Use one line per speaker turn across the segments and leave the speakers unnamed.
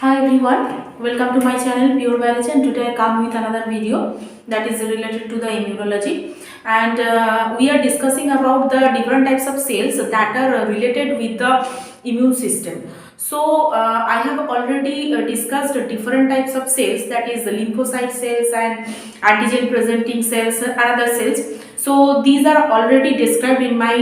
Hi everyone, welcome to my channel Pure Biology, and today I come with another video that is related to the immunology, and we are discussing about the different types of cells that are related with the immune system. So I have already discussed different types of cells, that is the lymphocyte cells and antigen presenting cells and other cells. So these are already described in my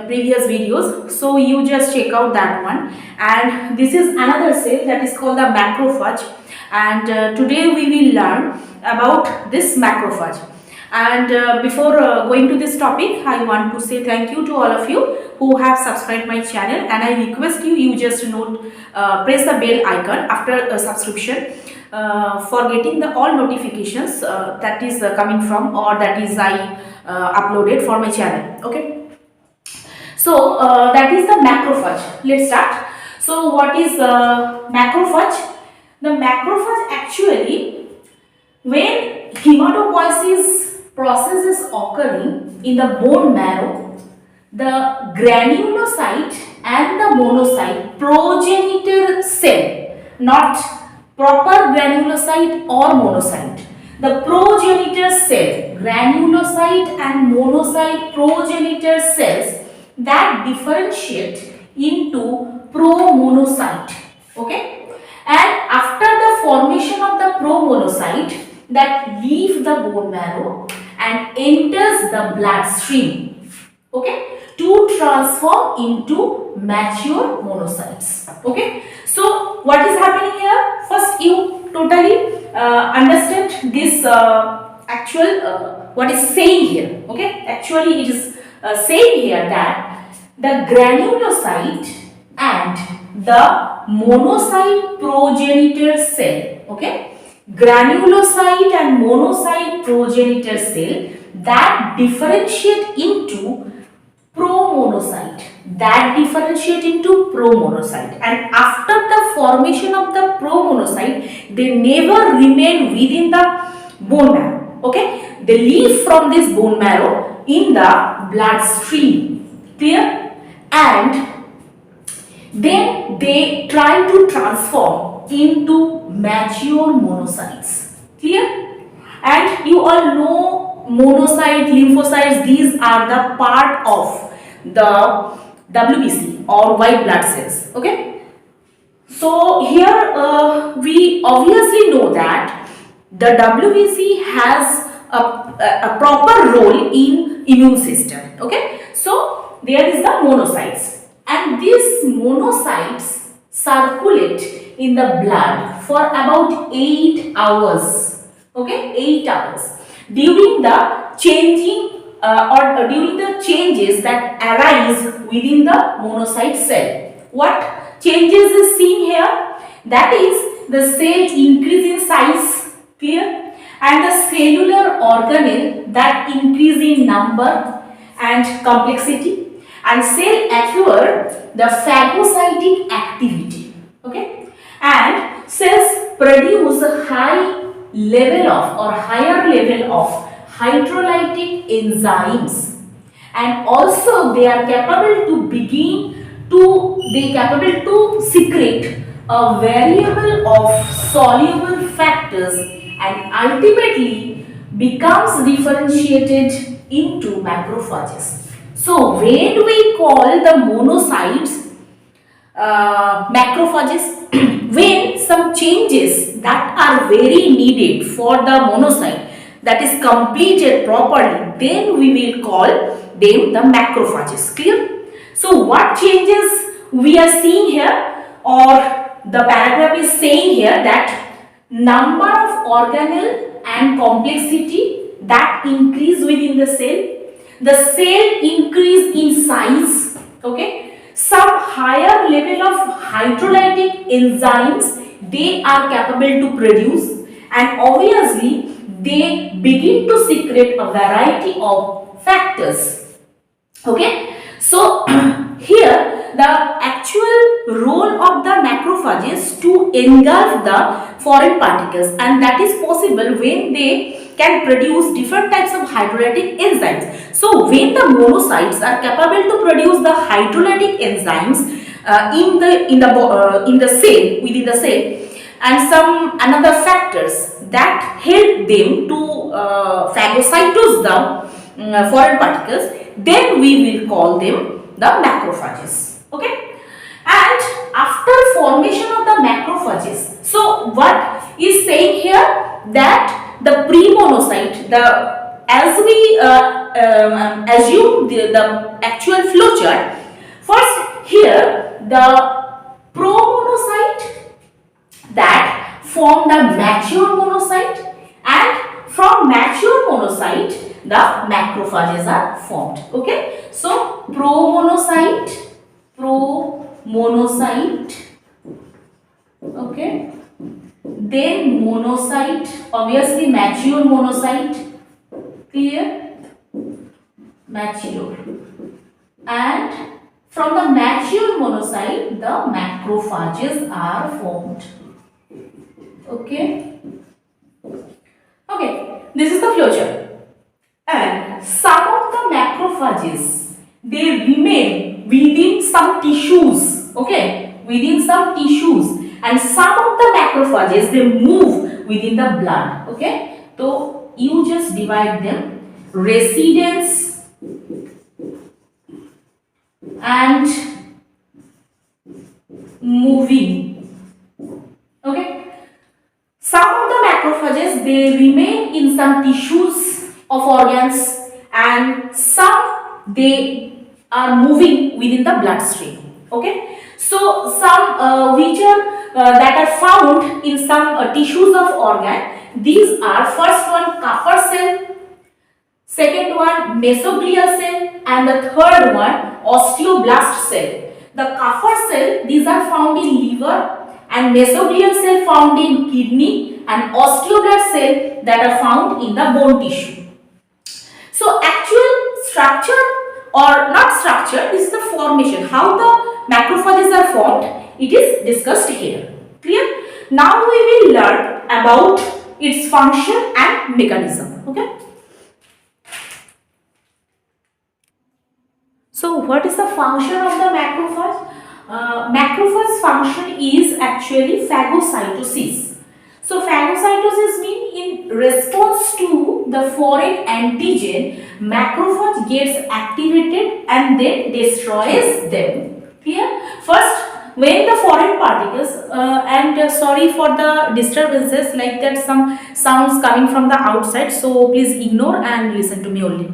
previous videos, so you just check out that one. And this is another cell that is called the macrophage, and today we will learn about this macrophage. And before going to this topic, I want to say thank you to all of you who have subscribed my channel, and I request you just press the bell icon after subscription for getting the all notifications that is coming from, or that is I uploaded for my channel. Okay, so that is the macrophage. Let's start. So what is macrophage? The macrophage actually, when hematopoiesis process is occurring in the bone marrow, the granulocyte and the monocyte progenitor cell, not proper granulocyte or monocyte, the progenitor cell, granulocyte and monocyte progenitor cells that differentiate into promonocyte. Okay, and after the formation of the promonocyte that leave the bone marrow and enters the bloodstream, okay, to transform into mature monocytes. Okay, so what is happening here? First, you totally understand this actual what is saying here. Okay, actually it is saying here that the granulocyte and the monocyte progenitor cell, okay, granulocyte and monocyte progenitor cell that differentiate into promonocyte, and after the formation of the promonocyte, they never remain within the bone marrow. Okay, they leave from this bone marrow in the bloodstream. Clear? And then they try to transform into mature monocytes. Clear? And you all know monocyte, lymphocytes, these are the part of the WBC or white blood cells. Okay, so here we obviously know that the WBC has a proper role in immune system. Okay, so there is the monocytes, and these monocytes circulate in the blood for about 8 hours. Okay, 8 hours during the changing or during the changes that arise within the monocyte cell. What changes is seen here? That is, the cell increase in size, clear, and the cellular organelle that increase in number and complexity, and cell acquire the phagocytic activity. Okay, and cells produce a higher level of hydrolytic enzymes, and also they are capable to secrete a variable of soluble factors, and ultimately becomes differentiated into macrophages. So when we call the monocytes macrophages, when some changes that are very needed for the monocyte that is completed properly, then we will call them the macrophages. Clear? So what changes we are seeing here, or the paragraph is saying here that number of organelle and complexity that increase within the cell increase in size, okay, some higher level of hydrolytic enzymes they are capable to produce, and obviously they begin to secrete a variety of factors. Okay, so here the actual role of the macrophage is to engulf the foreign particles, and that is possible when they can produce different types of hydrolytic enzymes. So when the monocytes are capable to produce the hydrolytic enzymes, in the cell, within the cell, and some another factors that help them to phagocytose the foreign particles, then we will call them the macrophages. Okay, and after formation of the macrophages, so what is saying here that the pre-monocyte, the as we assume the actual flowchart, first here the promonocyte that form the mature monocyte, and from mature monocyte the macrophages are formed. Okay, so promonocyte, okay, then monocyte, obviously mature monocyte, clear, mature, and from the mature monocyte the macrophages are formed. Okay, this is the flowchart, and some of the macrophages, they remain within some tissues, okay, within some tissues, and some of the macrophages, they move within the blood. Okay, so you just divide them: residence and moving. Okay, some of the macrophages, they remain in some tissues of organs, and some they are moving within the bloodstream. Okay, so some which are that are found in some tissues of organ. These are, first one, Kupffer cell, second one mesoglial cell, and the third one osteoblast cell. The Kupffer cell, these are found in liver, and mesoglial cell found in kidney, and osteoblast cell that are found in the bone tissue. So actual structure, or not structure, this is the formation, how the macrophages are formed, it is discussed here. Clear? Now we will learn about its function and mechanism. Okay. So what is the function of the macrophage? Macrophage function is actually phagocytosis. So phagocytosis means in response to the foreign antigen, macrophage gets activated and then destroys them. Clear? First, when the foreign particles, sorry for the disturbances, like that some sounds coming from the outside, so please ignore and listen to me only.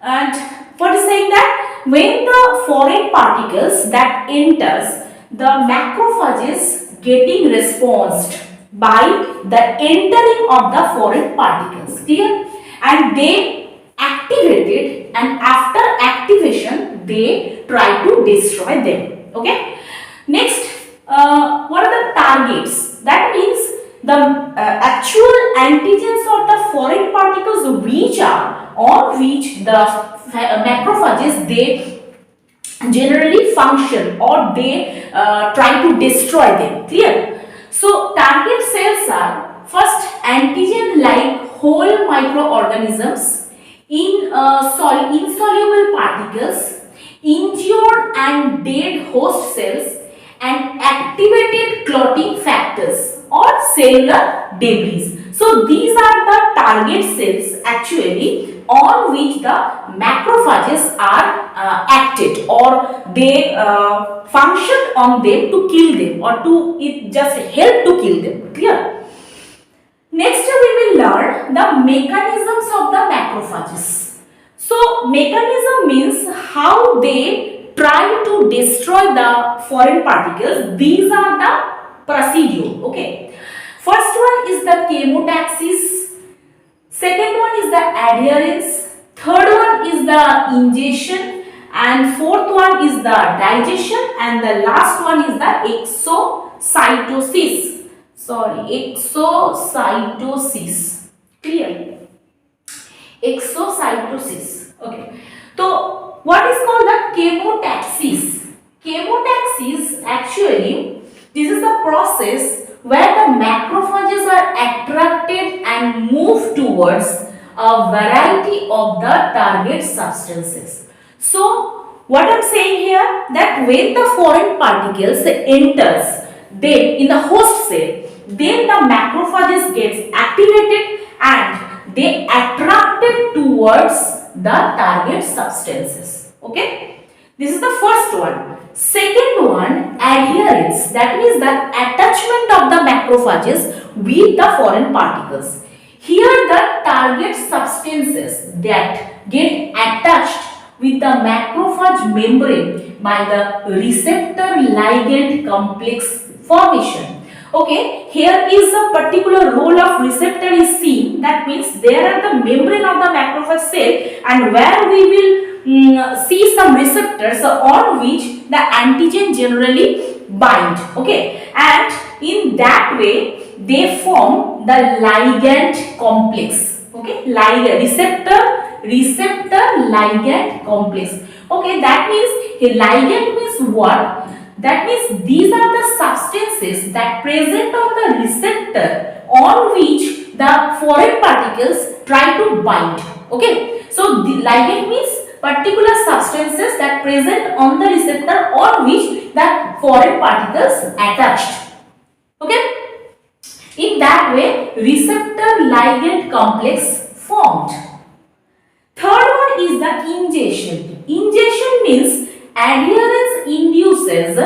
And what is saying that when the foreign particles that enters, the macrophages getting responded by the entering of the foreign particles. Clear? And they activate it, and after activation they try to destroy them. Okay. Next, what are the targets? That means the actual antigens or the foreign particles which are on which the macrophages they generally function, or they try to destroy them. Clear? So target cells are, first, antigen like whole microorganisms, insoluble particles, injured and dead host cells, and activated clotting factors or cellular debris. So these are the target cells actually on which the macrophages are acted, or they function on them to kill them, or to it just help to kill them. Clear? Next we will learn the mechanisms of the macrophages. So mechanism means how they try to destroy the foreign particles. These are the procedure. Okay. First one is the chemotaxis. Second one is the adherence. Third one is the ingestion. And fourth one is the digestion. And the last one is the exocytosis. Exocytosis. Clear? Exocytosis. Okay. So what is called the chemotaxis? Chemotaxis, actually, this is the process where the macrophages are attracted and move towards a variety of the target substances. So What I'm saying here, that when the foreign particles enters then in the host cell, then the macrophages gets activated and they attracted towards the target substances. Okay, this is the first one. Second one, adherence, that means the attachment of the macrophages with the foreign particles. Here the target substances that get attached with the macrophage membrane by the receptor ligand complex formation. Okay, here is a particular role of receptor is seen. That means there are the membrane of the macrophage cell, and where we will see some receptors on which the antigen generally bind. Okay, and in that way they form the ligand complex. Okay, ligand receptor ligand complex. Okay, that means ligand means what? That means these are the substances that present on the receptor on which the foreign particles try to bind. Okay, so the ligand means particular substances that present on the receptor on which the foreign particles attached. Okay, in that way receptor ligand complex formed. Third one is the ingestion. Ingestion means adherence induces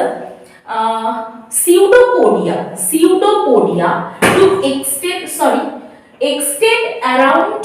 pseudopodia to extend around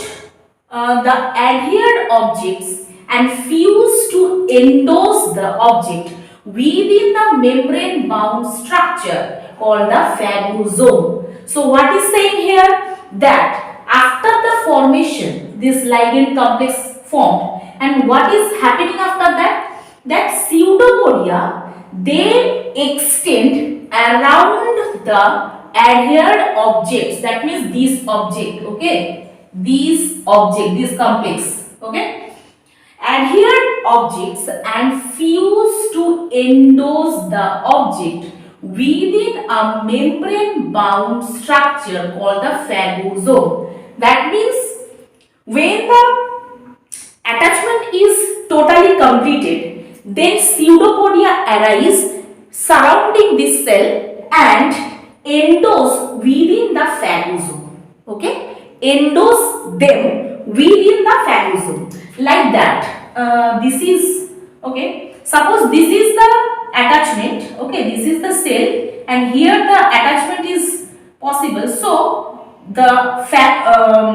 the adhered objects and fuse to endorse the object within the membrane bound structure called the phagosome. So what is saying here, that after the formation this ligand complex formed, and what is happening after that, that pseudopodia they extend around the adhered objects. That means this object. Okay, this complex. Okay, adhered objects and fuse to endorse the object within a membrane bound structure called the phagosome. That means when the attachment is totally completed, then pseudopodia arise surrounding this cell and endorse within the phagosome. Okay, endorse them within the phagosome, like that. This is okay. Suppose this is the attachment. Okay, this is the cell, and here the attachment is possible. So the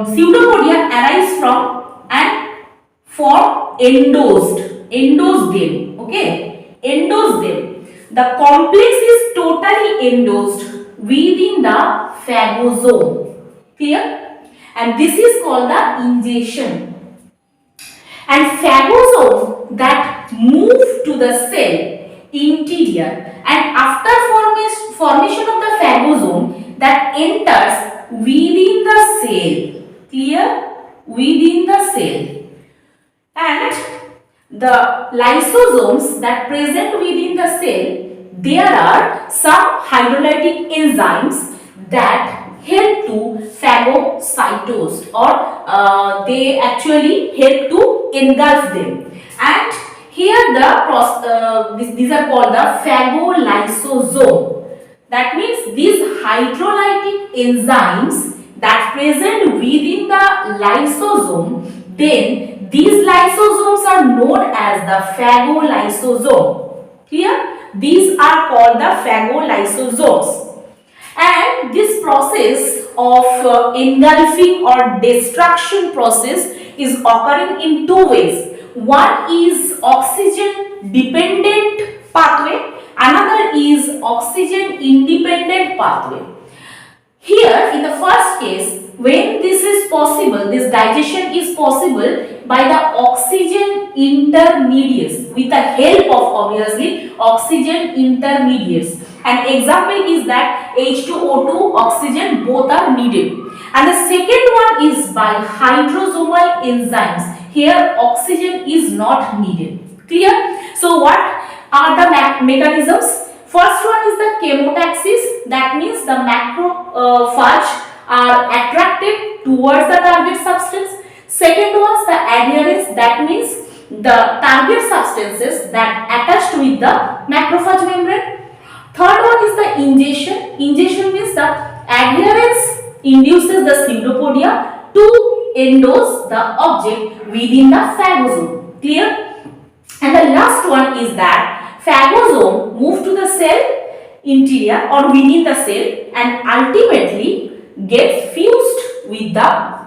pseudopodia arise from and for endosed them. Okay, endosed them. The complex is totally endosed within the phagosome. Clear? And this is called the ingestion. And phagosome that move to the cell interior, and after formation of the phagosome that enters within the cell. Clear? Within the cell. And the lysosomes that present within the cell, there are some hydrolytic enzymes that help to phagocytose, or they actually help to engulf them. And here these are called the phagolysosome. That means these hydrolytic enzymes that present within the lysosome, then these lysosomes are known as the phagolysosome. Clear? These are called the phagolysosomes. And this process of engulfing or destruction process is occurring in two ways. One is oxygen dependent pathway, another is oxygen independent pathway. Here in the first case, when this is possible, this digestion is possible by the oxygen intermediates, with the help of obviously oxygen intermediates. An example is that H2O2, oxygen, both are needed. And the second one is by hydrosomal enzymes. Here oxygen is not needed. Clear? So what are the mechanisms? First one is the chemotaxis. That means the macrophage are attracted towards the target substance. Second one is the adherence. That means the target substances that attached with the macrophage membrane. Third one is the ingestion. Ingestion means the adherence induces the pseudopodia to endorse the object within the phagosome. Clear? And the last one is that phagosome move to the cell interior or within the cell and ultimately gets fused with the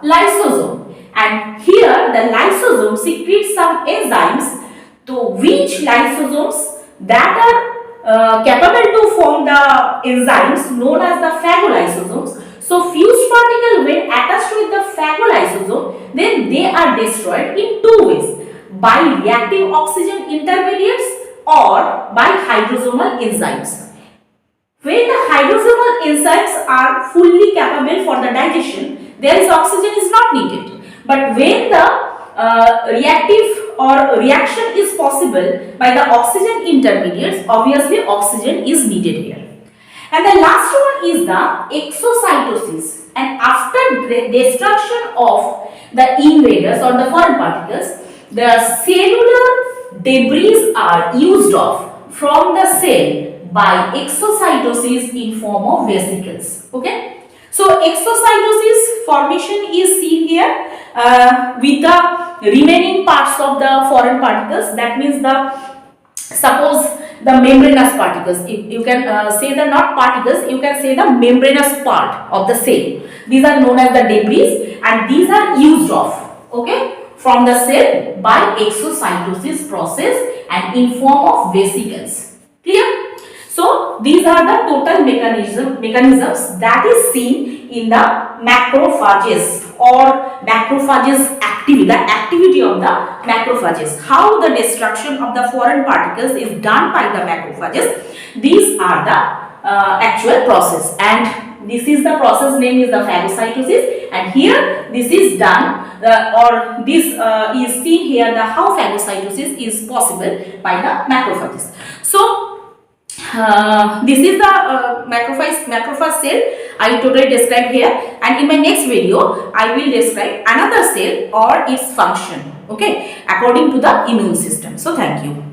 lysosome. And here the lysosome secretes some enzymes, to which lysosomes that are capable to form the enzymes known as the phagolysosomes. So fused particle when attached with the phagolysosome, then they are destroyed in two ways: by reactive oxygen intermediates or by hydrosomal enzymes. When the hydrosomal enzymes are fully capable for the digestion, there is oxygen is not needed. But when the reactive or reaction is possible by the oxygen intermediates, obviously oxygen is needed here. And the last one is the exocytosis. And after the destruction of the invaders or the foreign particles, the cellular debris are used off from the cell by exocytosis in form of vesicles. Okay. So exocytosis formation is seen here with the remaining parts of the foreign particles. That means suppose the membranous particles. If you can say the not particles, you can say the membranous part of the cell. These are known as the debris, and these are used off, okay, from the cell by exocytosis process and in form of vesicles. Clear? So these are the total mechanisms that is seen in the macrophages or macrophages activity, the activity of the macrophages. How the destruction of the foreign particles is done by the macrophages. These are the actual process, and this is the process name is the phagocytosis, and here this is done or this is seen here the how phagocytosis is possible by the macrophages. So this is the macrophage cell I totally described here, and in my next video I will describe another cell or its function, okay, according to the immune system. So thank you.